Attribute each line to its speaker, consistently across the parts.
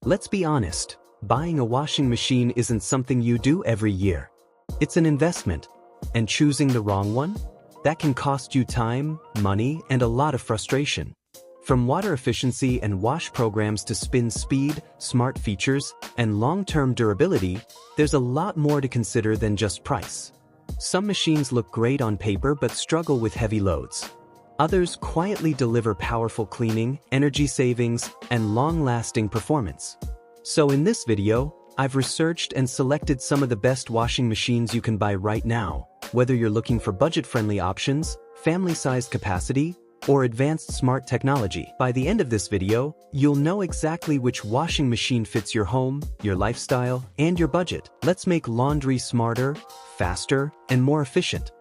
Speaker 1: Let's be honest, buying a washing machine isn't something you do every year. It's an investment, and choosing the wrong one? That can cost you time, money, and a lot of frustration. From water efficiency and wash programs to spin speed, smart features, and long-term durability, there's a lot more to consider than just price. Some machines look great on paper but struggle with heavy loads. Others quietly deliver powerful cleaning, energy savings, and long-lasting performance. So in this video, I've researched and selected some of the best washing machines you can buy right now, whether you're looking for budget-friendly options, family-sized capacity, or advanced smart technology. By the end of this video, you'll know exactly which washing machine fits your home, your lifestyle, and your budget. Let's make laundry smarter, faster, and more efficient.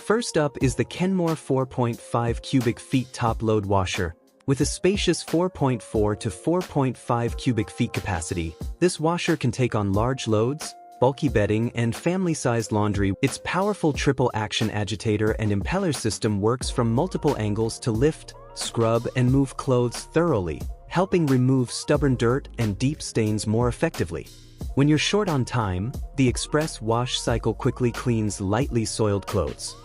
Speaker 1: First up is the Kenmore 4.5 cubic feet top-load washer. With a spacious 4.4 to 4.5 cubic feet capacity, this washer can take on large loads, bulky bedding, and family-sized laundry. Its powerful triple-action agitator and impeller system works from multiple angles to lift, scrub, and move clothes thoroughly, helping remove stubborn dirt and deep stains more effectively. When you're short on time, the express wash cycle quickly cleans lightly soiled clothes.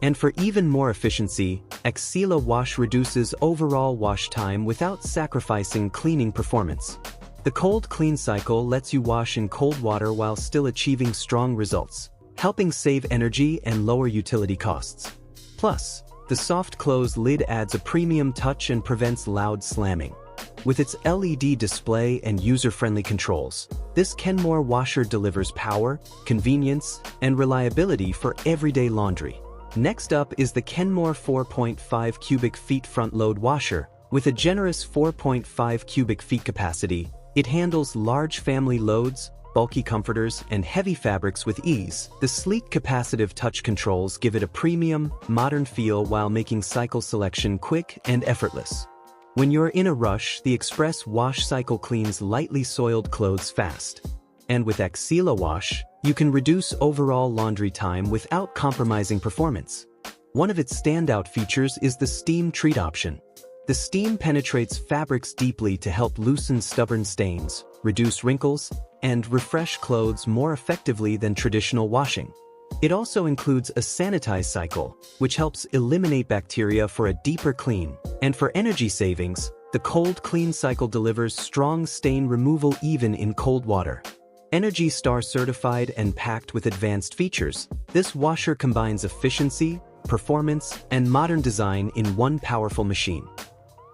Speaker 1: And for even more efficiency, Axila Wash reduces overall wash time without sacrificing cleaning performance. The cold clean cycle lets you wash in cold water while still achieving strong results, helping save energy and lower utility costs. Plus, the soft close lid adds a premium touch and prevents loud slamming. With its LED display and user-friendly controls, this Kenmore washer delivers power, convenience, and reliability for everyday laundry. Next up is the Kenmore 4.5 cubic feet front-load washer. With a generous 4.5 cubic feet capacity, it handles large family loads, bulky comforters, and heavy fabrics with ease. The sleek capacitive touch controls give it a premium, modern feel while making cycle selection quick and effortless. When you're in a rush, the express wash cycle cleans lightly soiled clothes fast. And with Axila Wash, you can reduce overall laundry time without compromising performance. One of its standout features is the steam treat option. The steam penetrates fabrics deeply to help loosen stubborn stains, reduce wrinkles, and refresh clothes more effectively than traditional washing. It also includes a sanitize cycle, which helps eliminate bacteria for a deeper clean. And for energy savings, the cold clean cycle delivers strong stain removal even in cold water. Energy Star certified and packed with advanced features, this washer combines efficiency, performance, and modern design in one powerful machine.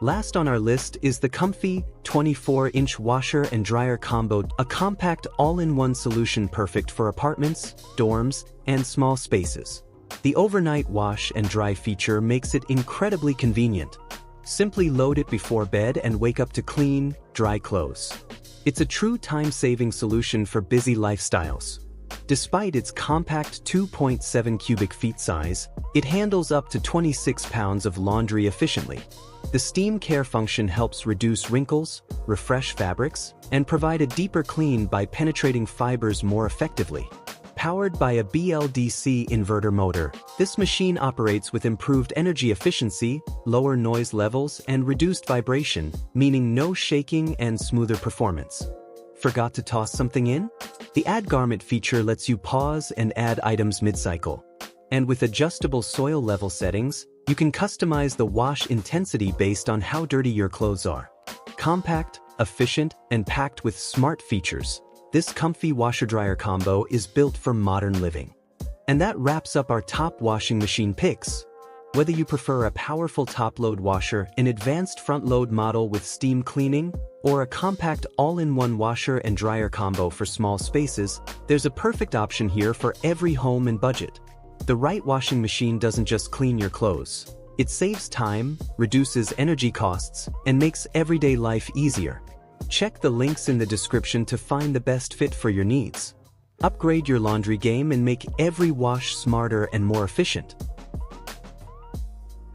Speaker 1: Last on our list is the comfy 24-inch washer and dryer combo, a compact all-in-one solution perfect for apartments, dorms, and small spaces. The overnight wash and dry feature makes it incredibly convenient. Simply load it before bed and wake up to clean, dry clothes. It's a true time-saving solution for busy lifestyles. Despite its compact 2.7 cubic feet size, it handles up to 26 pounds of laundry efficiently. The steam care function helps reduce wrinkles, refresh fabrics, and provide a deeper clean by penetrating fibers more effectively. Powered by a BLDC inverter motor, this machine operates with improved energy efficiency, lower noise levels, and reduced vibration, meaning no shaking and smoother performance. Forgot to toss something in? The Add Garment feature lets you pause and add items mid-cycle. And with adjustable soil level settings, you can customize the wash intensity based on how dirty your clothes are. Compact, efficient, and packed with smart features, this comfy washer-dryer combo is built for modern living. And that wraps up our top washing machine picks. Whether you prefer a powerful top-load washer, an advanced front-load model with steam cleaning, or a compact all-in-one washer and dryer combo for small spaces, there's a perfect option here for every home and budget. The right washing machine doesn't just clean your clothes. It saves time, reduces energy costs, and makes everyday life easier. Check the links in the description to find the best fit for your needs. Upgrade your laundry game and make every wash smarter and more efficient.